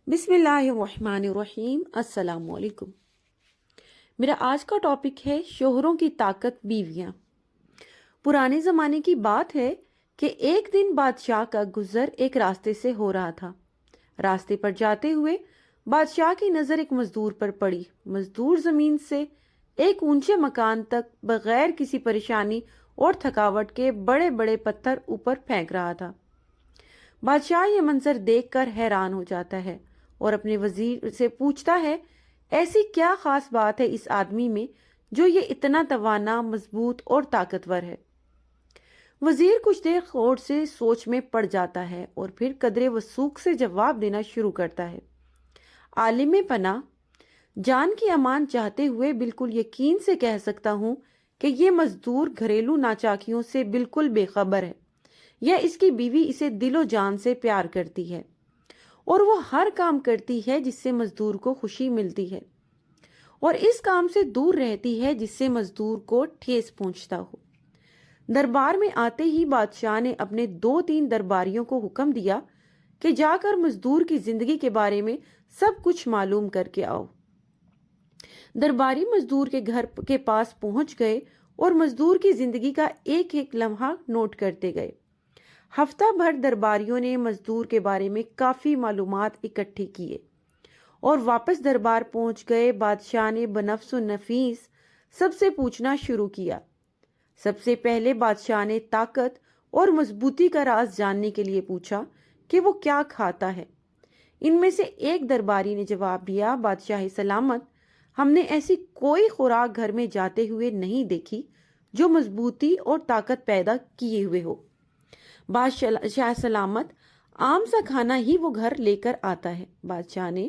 بسم اللہ الرحمن الرحیم۔ السلام علیکم۔ میرا آج کا ٹاپک ہے شوہروں کی طاقت بیویاں۔ پرانے زمانے کی بات ہے کہ ایک دن بادشاہ کا گزر ایک راستے سے ہو رہا تھا۔ راستے پر جاتے ہوئے بادشاہ کی نظر ایک مزدور پر پڑی۔ مزدور زمین سے ایک اونچے مکان تک بغیر کسی پریشانی اور تھکاوٹ کے بڑے بڑے پتھر اوپر پھینک رہا تھا۔ بادشاہ یہ منظر دیکھ کر حیران ہو جاتا ہے اور اپنے وزیر سے پوچھتا ہے، ایسی کیا خاص بات ہے اس آدمی میں جو یہ اتنا توانا، مضبوط اور طاقتور ہے؟ وزیر کچھ دیر غور سے سوچ میں پڑ جاتا ہے اور پھر قدرے وثوق سے جواب دینا شروع کرتا ہے۔ عالم پناہ، جان کی امان چاہتے ہوئے بالکل یقین سے کہہ سکتا ہوں کہ یہ مزدور گھریلو ناچاکیوں سے بالکل بے خبر ہے۔ یا اس کی بیوی اسے دل و جان سے پیار کرتی ہے اور وہ ہر کام کرتی ہے جس سے مزدور کو خوشی ملتی ہے، اور اس کام سے دور رہتی ہے جس سے مزدور کو ٹھیس پہنچتا ہو۔ دربار میں آتے ہی بادشاہ نے اپنے 2-3 درباریوں کو حکم دیا کہ جا کر مزدور کی زندگی کے بارے میں سب کچھ معلوم کر کے آؤ۔ درباری مزدور کے گھر کے پاس پہنچ گئے اور مزدور کی زندگی کا ایک ایک لمحہ نوٹ کرتے گئے۔ ہفتہ بھر درباریوں نے مزدور کے بارے میں کافی معلومات اکٹھی کیے اور واپس دربار پہنچ گئے بادشاہ نے بنفس و نفیس سب سے پوچھنا شروع کیا۔ سب سے پہلے بادشاہ نے طاقت اور مضبوطی کا راز جاننے کے لیے پوچھا کہ وہ کیا کھاتا ہے۔ ان میں سے ایک درباری نے جواب دیا، بادشاہ سلامت، ہم نے ایسی کوئی خوراک گھر میں جاتے ہوئے نہیں دیکھی جو مضبوطی اور طاقت پیدا کیے ہوئے ہو۔ بادشاہ سلامت، عام سا کھانا ہی وہ گھر لے کر آتا ہے۔ بادشاہ نے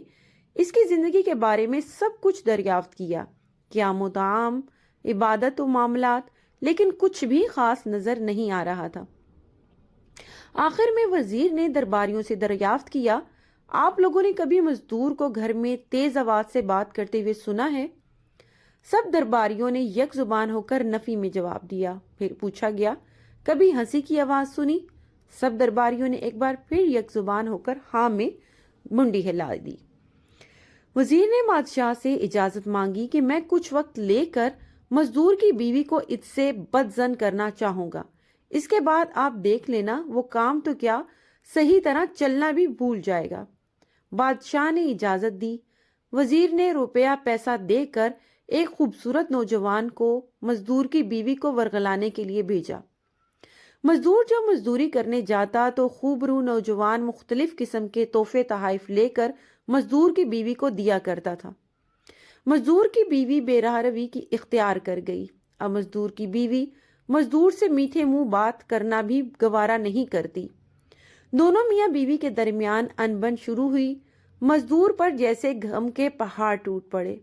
اس کی زندگی کے بارے میں سب کچھ دریافت کیا، قیام و طعام، عبادت و معاملات، لیکن کچھ بھی خاص نظر نہیں آ رہا تھا۔ آخر میں وزیر نے درباریوں سے دریافت کیا، آپ لوگوں نے کبھی مزدور کو گھر میں تیز آواز سے بات کرتے ہوئے سنا ہے؟ سب درباریوں نے یک زبان ہو کر نفی میں جواب دیا۔ پھر پوچھا گیا، کبھی ہنسی کی آواز سنی؟ سب درباریوں نے ایک بار پھر یک زبان ہو کر ہاں میں منڈی ہلا دی۔ وزیر نے بادشاہ سے اجازت مانگی کہ میں کچھ وقت لے کر مزدور کی بیوی کو اس سے بدظن کرنا چاہوں گا، اس کے بعد آپ دیکھ لینا، وہ کام تو کیا صحیح طرح چلنا بھی بھول جائے گا۔ بادشاہ نے اجازت دی۔ وزیر نے روپیہ پیسہ دے کر ایک خوبصورت نوجوان کو مزدور کی بیوی کو ورغلانے کے لیے بھیجا۔ مزدور جب مزدوری کرنے جاتا تو خوبرو نوجوان مختلف قسم کے تحفے تحائف لے کر مزدور کی بیوی کو دیا کرتا تھا۔ مزدور کی بیوی بے راہ روی کی اختیار کر گئی۔ اب مزدور کی بیوی مزدور سے میٹھے منہ بات کرنا بھی گوارا نہیں کرتی۔ دونوں میاں بیوی کے درمیان انبن شروع ہوئی۔ مزدور پر جیسے غم کے پہاڑ ٹوٹ پڑے۔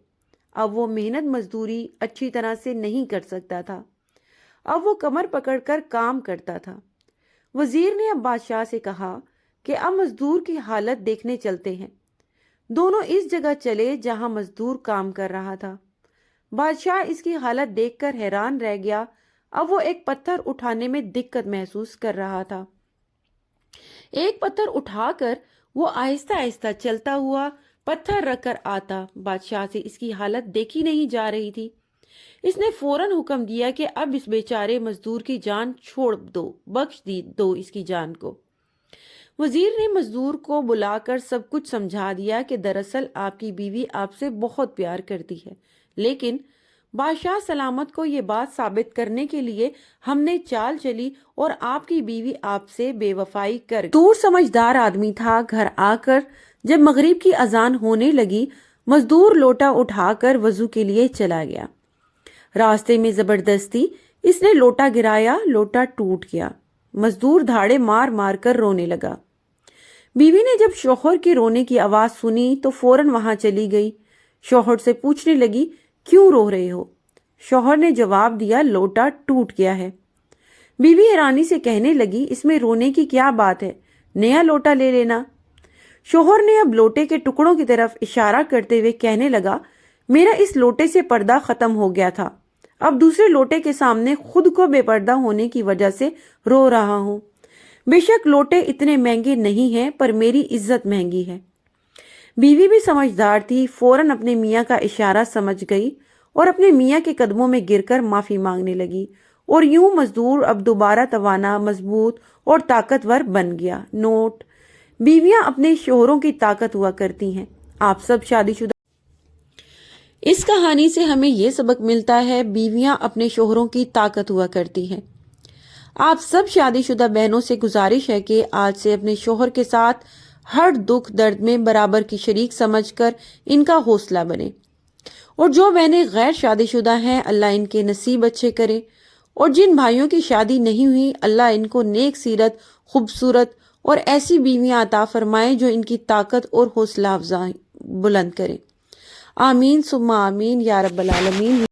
اب وہ محنت مزدوری اچھی طرح سے نہیں کر سکتا تھا۔ اب وہ کمر پکڑ کر کام کرتا تھا۔ وزیر نے اب بادشاہ سے کہا کہ اب مزدور کی حالت دیکھنے چلتے ہیں۔ دونوں اس جگہ چلے جہاں مزدور کام کر رہا تھا۔ بادشاہ اس کی حالت دیکھ کر حیران رہ گیا۔ اب وہ ایک پتھر اٹھانے میں دقت محسوس کر رہا تھا۔ ایک پتھر اٹھا کر وہ آہستہ آہستہ چلتا ہوا پتھر رکھ کر آتا۔ بادشاہ سے اس کی حالت دیکھی نہیں جا رہی تھی۔ اس نے فوراً حکم دیا کہ اب اس بیچارے مزدور کی جان چھوڑ دو، بخش دو اس کی جان کو۔ وزیر نے مزدور کو بلا کر سب کچھ سمجھا دیا کہ دراصل آپ کی بیوی آپ سے بہت پیار کرتی ہے، لیکن بادشاہ سلامت کو یہ بات ثابت کرنے کے لیے ہم نے چال چلی اور آپ کی بیوی آپ سے بے وفائی کر گئی۔ دور سمجھدار آدمی تھا۔ گھر آ کر جب مغرب کی اذان ہونے لگی، مزدور لوٹا اٹھا کر وضو کے لیے چلا گیا۔ راستے میں زبردستی اس نے لوٹا گرایا، لوٹا ٹوٹ گیا۔ مزدور دھاڑے مار مار کر رونے لگا۔ بیوی نے جب شوہر کی رونے کی آواز سنی تو فوراً وہاں چلی گئی۔ شوہر سے پوچھنے لگی، کیوں رو رہے ہو؟ شوہر نے جواب دیا، لوٹا ٹوٹ گیا ہے۔ بیوی حیرانی سے کہنے لگی، اس میں رونے کی کیا بات ہے، نیا لوٹا لے لینا۔ شوہر نے اب لوٹے کے ٹکڑوں کی طرف اشارہ کرتے ہوئے کہنے لگا، میرا اس لوٹے سے پردہ ختم ہو گیا تھا، اب دوسرے لوٹے کے سامنے خود کو بے پردہ ہونے کی وجہ سے رو رہا ہوں۔ بے شک لوٹے اتنے مہنگے نہیں ہیں، پر میری عزت مہنگی ہے۔ بیوی بھی سمجھدار تھی، فوراً اپنے میاں کا اشارہ سمجھ گئی اور اپنے میاں کے قدموں میں گر کر معافی مانگنے لگی، اور یوں مزدور اب دوبارہ توانا، مضبوط اور طاقتور بن گیا۔ نوٹ: بیویاں اپنے شوہروں کی طاقت ہوا کرتی ہیں۔ آپ سب شادی شدہ۔ اس کہانی سے ہمیں یہ سبق ملتا ہے، بیویاں اپنے شوہروں کی طاقت ہوا کرتی ہیں۔ آپ سب شادی شدہ بہنوں سے گزارش ہے کہ آج سے اپنے شوہر کے ساتھ ہر دکھ درد میں برابر کی شریک سمجھ کر ان کا حوصلہ بنے، اور جو بہنیں غیر شادی شدہ ہیں اللہ ان کے نصیب اچھے کرے، اور جن بھائیوں کی شادی نہیں ہوئی اللہ ان کو نیک سیرت، خوبصورت اور ایسی بیویاں عطا فرمائے جو ان کی طاقت اور حوصلہ افزائی بلند کریں۔ آمین ثم آمین یا رب العالمین۔